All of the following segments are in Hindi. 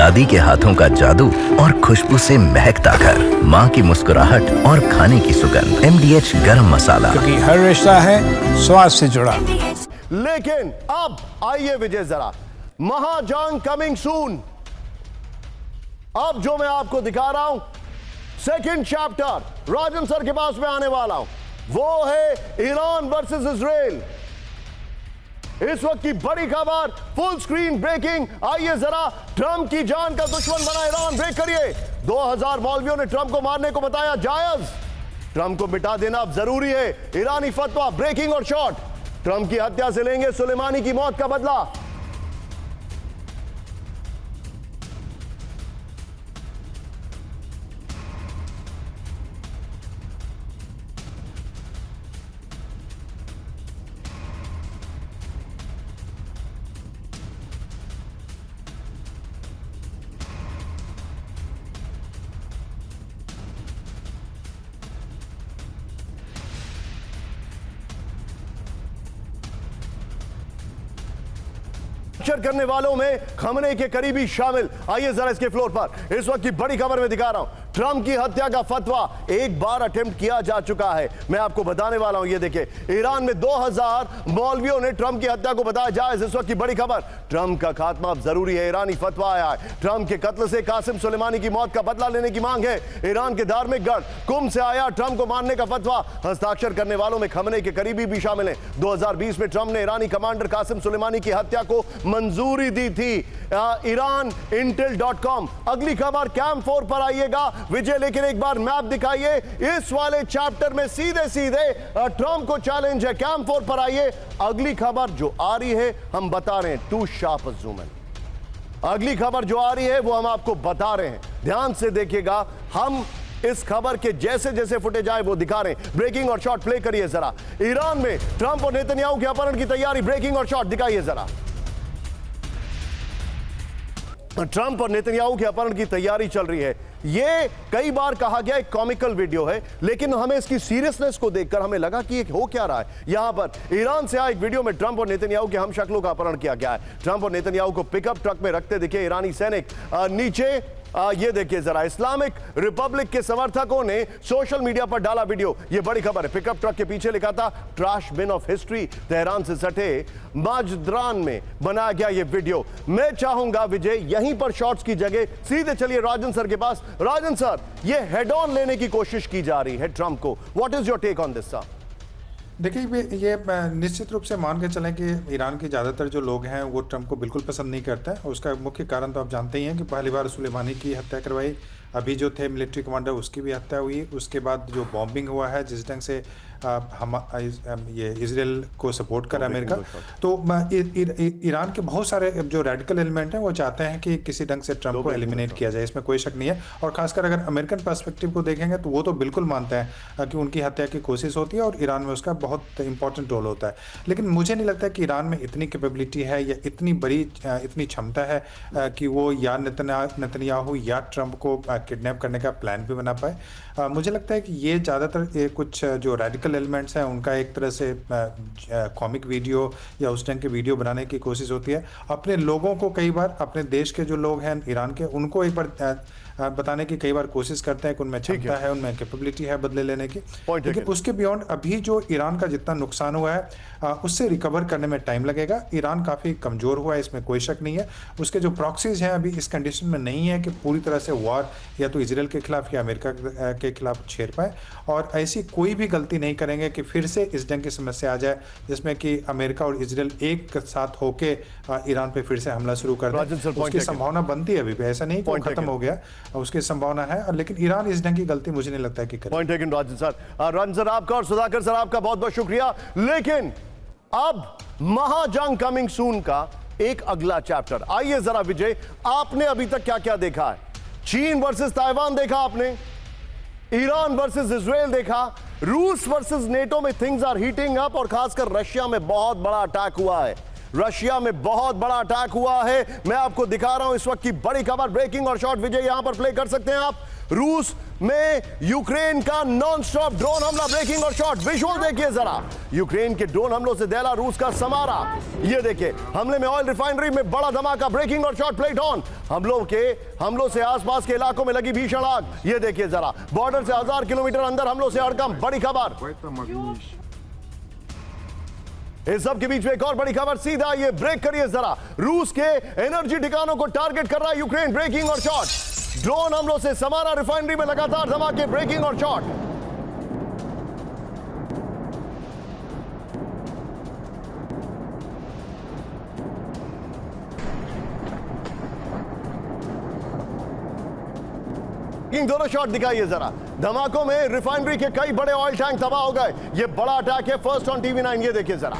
दादी के हाथों का जादू और खुशबू से महकता घर, माँ की मुस्कुराहट और खाने की सुगंध। MDH गरम मसाला, क्योंकि हर रिश्ता है स्वाद से जुड़ा। लेकिन अब आइए विजय जरा, महाजंग कमिंग सून। अब जो मैं आपको दिखा रहा हूं, सेकंड चैप्टर राजन सर के पास में आने वाला हूं, वो है ईरान वर्सेस इजराइल। इस वक्त की बड़ी खबर, फुल स्क्रीन ब्रेकिंग। आइए जरा, ट्रंप की जान का दुश्मन बना ईरान, ब्रेक करिए। 2000 मौलवियों ने ट्रंप को मारने को बताया जायज, ट्रंप को मिटा देना अब जरूरी है। ईरानी फतवा, ब्रेकिंग और शॉर्ट। ट्रंप की हत्या से लेंगे सुलेमानी की मौत का बदला। करने वालों में खमने के करीबी शामिल। आइए जरा इसके फ्लोर पर, इस वक्त की बड़ी खबर में दिखा रहा हूं, ट्रंप की हत्या का फतवा एक बार अटेम्प्ट किया जा चुका है। मैं आपको बताने वाला हूं, ये देखिए, ईरान में 2000 मौलवियों ने ट्रंप की हत्या को बताया जायज। इस वक्त की बड़ी खबर, ट्रंप का खात्मा अब जरूरी है, ईरानी फतवा आया है। ट्रंप के कत्ल से कासिम सुलेमानी की मौत का बदला लेने की मांग है। ईरान के धार्मिक गढ़ कुम से आया ट्रंप को मारने का फतवा। हस्ताक्षर करने वालों में खमने के करीबी भी शामिल हैं। 2020 में ट्रंप ने ईरानी कमांडर कासिम सुलेमानी की हत्या को मंजूरी दी थी। Iran intel.com। अगली खबर कैंप 4 पर आइएगा विजय, लेकिन एक बार मैप दिखाइए। इस वाले चैप्टर में सीधे सीधे ट्रंप को चैलेंज है। कैंप 4 पर आइए। अगली खबर जो आ रही है हम बता रहे हैं, टू शार्प जूम इन। अगली खबर जो आ रही है वो हम आपको बता रहे हैं, ध्यान से देखिएगा। हम इस खबर के जैसे जैसे फुटेज आए वो दिखा रहे हैं। ब्रेकिंग और शॉर्ट प्ले करिए जरा। ईरान में ट्रंप और नेतन्याहू के अपहरण की तैयारी, ब्रेकिंग और शॉर्ट दिखाइए जरा। ट्रंप और नेतन्याहू के अपहरण की तैयारी चल रही है। ये कई बार कहा गया एक कॉमिकल वीडियो है, लेकिन हमें इसकी सीरियसनेस को देखकर हमें लगा कि ये हो क्या रहा है। यहां पर ईरान से आए एक वीडियो में ट्रंप और नेतन्याहू के हम शक्लों का अपहरण किया गया है। ट्रंप और नेतन्याहू को पिकअप ट्रक में रखते दिखे ईरानी सैनिक। नीचे ये देखिए जरा, इस्लामिक रिपब्लिक के समर्थकों ने सोशल मीडिया पर डाला वीडियो। ये बड़ी खबर है। पिकअप ट्रक के पीछे लिखा था trash bin of history. Tehran से सटे माजद्रान में बनाया गया ये वीडियो। मैं चाहूंगा विजय, यहीं पर शॉर्ट्स की जगह सीधे चलिए राजन सर के पास। राजन सर, ये हेड ऑन लेने की कोशिश की जा रही है ट्रंप को, what is your take on this sir? देखिए, ये निश्चित रूप से मान के चलें कि ईरान के ज़्यादातर जो लोग हैं वो ट्रंप को बिल्कुल पसंद नहीं करते हैं। उसका मुख्य कारण तो आप जानते ही हैं कि पहली बार सुलेमानी की हत्या करवाई, अभी जो थे मिलिट्री कमांडर उसकी भी हत्या हुई, उसके बाद जो बॉम्बिंग हुआ है, जिस ढंग से ये इजराइल को सपोर्ट कर अमेरिका, तो ईरान के बहुत सारे जो रेडिकल एलिमेंट हैं वो चाहते हैं कि किसी ढंग से ट्रंप को एलिमिनेट किया जाए, इसमें कोई शक नहीं है। और खासकर अगर अमेरिकन पर्सपेक्टिव को देखेंगे तो वो तो बिल्कुल मानते हैं कि उनकी हत्या की कोशिश होती है और ईरान में उसका बहुत इंपॉर्टेंट रोल होता है। लेकिन मुझे नहीं लगता कि ईरान में इतनी कैपेबिलिटी है या इतनी बड़ी इतनी क्षमता है कि वो या नेतन्याहू या ट्रंप को किडनैप करने का प्लान भी बना पाए। मुझे लगता है कि ये ज़्यादातर कुछ जो रेडिकल एलिमेंट्स हैं उनका एक तरह से कॉमिक वीडियो या उस ढंग के वीडियो बनाने की कोशिश होती है। अपने लोगों को कई बार, अपने देश के जो लोग हैं ईरान के, उनको एक बार बताने की कई बार कोशिश करते हैं कि उनमें क्षमता है, उनमें कैपेबिलिटी है बदले लेने की। लेकिन उसके बियॉन्ड अभी जो ईरान का जितना नुकसान हुआ है उससे रिकवर करने में टाइम लगेगा। ईरान काफ़ी कमज़ोर हुआ है, इसमें कोई शक नहीं है। उसके जो प्रॉक्सीज हैं अभी इस कंडीशन में नहीं है कि पूरी तरह से वॉर या तो इजराइल के खिलाफ या अमेरिका के खिलाफ छेड़ पाए, और ऐसी कोई भी गलती नहीं करेंगे कि फिर से इस ढंग की समस्या आ जाए जिसमें कि अमेरिका और इजराइल एक साथ होके ईरान पे फिर से हमला शुरू कर दें। उसकी संभावना बनती है अभी भी, ऐसा नहीं कि खत्म हो गया, उसकी संभावना है। लेकिन ईरान इस ढंग की गलती मुझे नहीं लगता है कि पॉइंट टेकन राजन सर। राजन सर आपका और सुधाकर सर आपका बहुत बहुत शुक्रिया। लेकिन अब महाजंग कमिंग सून का एक अगला चैप्टर। आइए जरा विजय, आपने अभी तक क्या क्या देखा है? चीन वर्सेस ताइवान देखा आपने, ईरान वर्सेस इजराइल देखा, रूस वर्सेस नेटो में थिंग्स आर हीटिंग अप, और खासकर रशिया में बहुत बड़ा अटैक हुआ है। रशिया में बहुत बड़ा अटैक हुआ है। मैं आपको दिखा रहा हूं इस वक्त की बड़ी खबर, ब्रेकिंग और शॉर्ट। विजय यहां पर प्ले कर सकते हैं आप। रूस में यूक्रेन का नॉन स्टॉप ड्रोन हमला, ब्रेकिंग और शॉर्ट। विजुअल देखिए जरा, यूक्रेन के ड्रोन हमलों से दहला रूस का समारा। ये देखिए, हमले में ऑयल रिफाइनरी में बड़ा धमाका, ब्रेकिंग और शॉर्ट प्लेट ऑन। हमलों से आसपास के इलाकों में लगी भीषण आग। ये देखिए जरा, बॉर्डर से 1000 किलोमीटर अंदर हमलों से हड़कंप। बड़ी खबर, इस सब के बीच में एक और बड़ी खबर, सीधा ये ब्रेक करिए जरा। रूस के एनर्जी ठिकानों को टारगेट कर रहा है यूक्रेन, ब्रेकिंग और शॉर्ट। ड्रोन हमलों से समारा रिफाइनरी में लगातार धमाके, ब्रेकिंग और शॉर्ट। दोनों शॉट दिखाइए जरा। धमाकों में रिफाइनरी के कई बड़े ऑयल टैंक तबाह हो गए। ये बड़ा अटैक है, फर्स्ट ऑन टीवी9। ये देखिए जरा,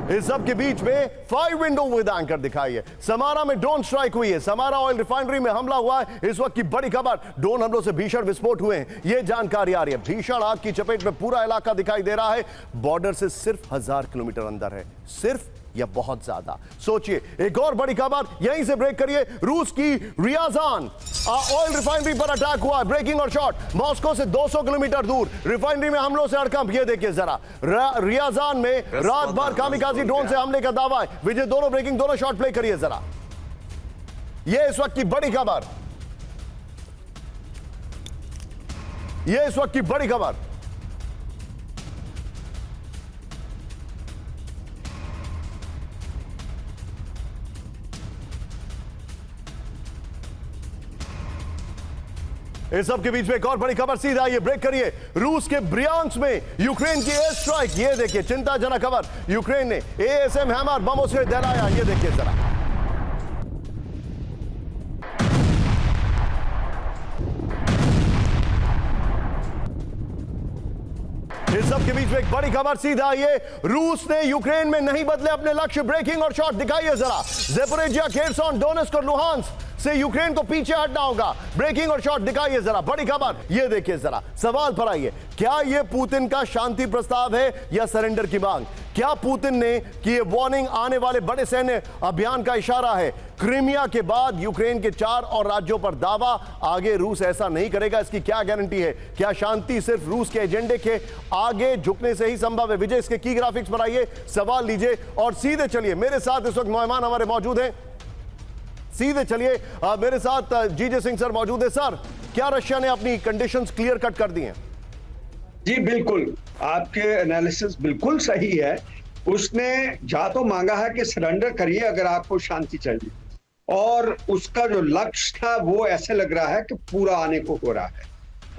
इस सब के बीच में 5 विंडो विद एंकर दिखाई है। समारा में ड्रोन स्ट्राइक हुई है, समारा ऑयल रिफाइनरी में हमला हुआ है। इस वक्त की बड़ी खबर, ड्रोन हमलों से भीषण विस्फोट हुए हैं, यह जानकारी आ रही है। भीषण आग की चपेट में पूरा इलाका दिखाई दे रहा है। बॉर्डर से सिर्फ 1000 किलोमीटर अंदर है, सिर्फ या बहुत ज्यादा। सोचिए, एक और बड़ी खबर, यहीं से ब्रेक करिए। रूस की रियाजान ऑयल रिफाइनरी पर अटैक हुआ है, ब्रेकिंग और शॉर्ट। मॉस्को से 200 किलोमीटर दूर रिफाइनरी में हमलों से हड़कंप। ये देखिए जरा, रियाजान में रात भर कामिकाजी ड्रोन से हमले का दावा है। विजय, दोनों ब्रेकिंग, दोनों शॉर्ट प्ले करिए जरा। ये इस वक्त की बड़ी खबर, ये इस वक्त की बड़ी खबर। इस सब के बीच में एक और बड़ी खबर, सीधा ये ब्रेक करिए। रूस के ब्रियांस्क में यूक्रेन की एयर स्ट्राइक। ये देखिए, चिंताजनक खबर, यूक्रेन ने एएसएम हैमर बमों से दहलाया। ये देखिए जरा, इस सब के बीच में एक बड़ी खबर, सीधा ये, रूस ने यूक्रेन में नहीं बदले अपने लक्ष्य, ब्रेकिंग और शॉर्ट दिखाइए जरा। ज़ेपोरिजिया, खेरसॉन, डोनेस्क और लुहांस्क से यूक्रेन को पीछे हटना होगा, ब्रेकिंग और शॉर्ट दिखाइए जरा। बड़ी खबर, ये देखिए जरा, सवाल पर आइए, क्या यह पुतिन का शांति प्रस्ताव है या सरेंडर की मांग? क्या पुतिन ने कि ये वार्निंग आने वाले बड़े सैन्य अभियान का इशारा है? क्रीमिया के बाद यूक्रेन के 4 और राज्यों पर दावा, आगे रूस ऐसा नहीं करेगा, इसकी क्या गारंटी है? क्या शांति सिर्फ रूस के एजेंडे के आगे झुकने से ही संभव है? विजय, इसके की ग्राफिक्स पर आइए, सवाल लीजिए और सीधे चलिए। मेरे साथ इस वक्त मेहमान हमारे मौजूद हैं, सीधे चलिए। मेरे साथ जीजे सिंह सर मौजूद है। सर, क्या रशिया ने अपनी कंडीशंस क्लियर कट कर दी हैं? जी बिल्कुल, आपके एनालिसिस बिल्कुल सही है। उसने जा तो मांगा है कि सरेंडर करिए अगर आपको शांति चाहिए, और उसका जो लक्ष्य था वो ऐसे लग रहा है कि पूरा आने को हो रहा है।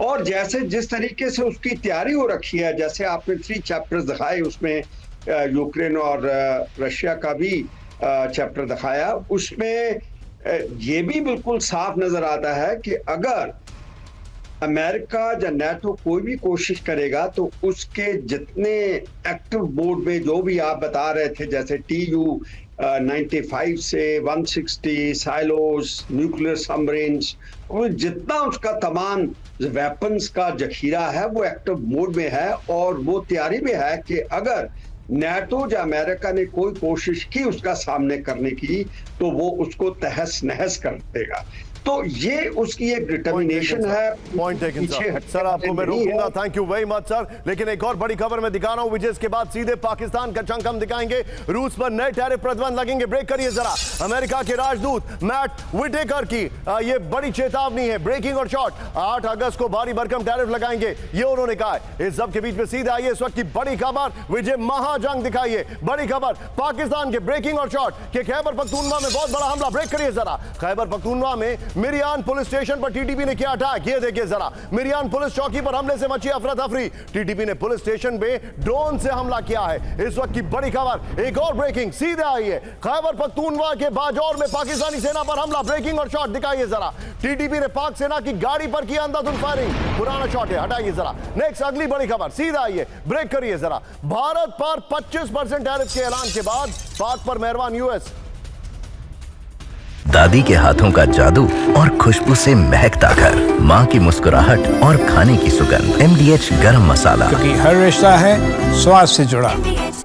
और जैसे जिस तरीके से उसकी तैयारी हो रखी है, जैसे आपने 3 चैप्टर्स दिखाए, उसमें यूक्रेन और रशिया का भी चैप्टर दिखाया, उसमें ये भी बिल्कुल साफ नजर आता है कि अगर अमेरिका या नेटो कोई भी कोशिश करेगा तो उसके जितने एक्टिव बोर्ड में जो भी आप बता रहे थे, जैसे TU-95 से 160 साइलोस, न्यूक्लियर सबमरीन्स, वो जितना उसका तमाम वेपन्स का जखीरा है वो एक्टिव मोड में है। और वो तैयारी में है कि अगर नेटो या अमेरिका ने कोई कोशिश की उसका सामने करने की तो वो उसको तहस नहस कर देगा। तो ये उसकी एक डिटर्मिनेशन है। पॉइंट टेकन सर, आपको मैं रोकूंगा, thank you very much sir. लेकिन एक और बड़ी खबर मैं दिखा रहा हूं विजय, इसके बाद सीधे पाकिस्तान का चंक हम दिखाएंगे। रूस पर नए टैरिफ प्रतिबंध लगेंगे, ब्रेक करिए जरा। अमेरिका के राजदूत मैट विटेकर की ये बड़ी चेतावनी है, ब्रेकिंग और शॉर्ट। 8 अगस्त को भारी भरकम टैरिफ लगाएंगे, ये उन्होंने कहा है। इस सब के बीच में सीधे आइए इस वक्त की बड़ी खबर, विजय, महाजंग दिखाइए। बड़ी खबर, पाकिस्तान के ब्रेकिंग और शॉर्ट के खैबर पख्तूनख्वा में बहुत बड़ा हमला, ब्रेक करिए जरा। खैबर पख्तूनख्वा में मिरियान पुलिस स्टेशन पर टीटीपी ने किया अटैक, ये देखिए जरा। मिरियान पुलिस चौकी पर हमले से मची अफरा तफरी। टीटीपी ने पुलिस स्टेशन पे ड्रोन से हमला किया है। इस वक्त की बड़ी खबर, एक और ब्रेकिंग, सीधे आइए। खैबर पख्तूनख्वा के बाजौर में पाकिस्तानी सेना पर हमला, ब्रेकिंग और शॉट दिखाइए जरा। टीटीपी ने पाक सेना की गाड़ी पर किया अंधाधुंध फायरिंग, पुराना शॉट है, हटाइए जरा। नेक्स्ट अगली बड़ी खबर, सीधा आइए, ब्रेक करिए जरा। भारत पर 25% टैरिफ के ऐलान के बाद पाक पर मेहरबान यूएस। दादी के हाथों का जादू और खुशबू से महकता घर, माँ की मुस्कुराहट और खाने की सुगंध, MDH गरम मसाला, क्योंकि हर रिश्ता है स्वाद से जुड़ा।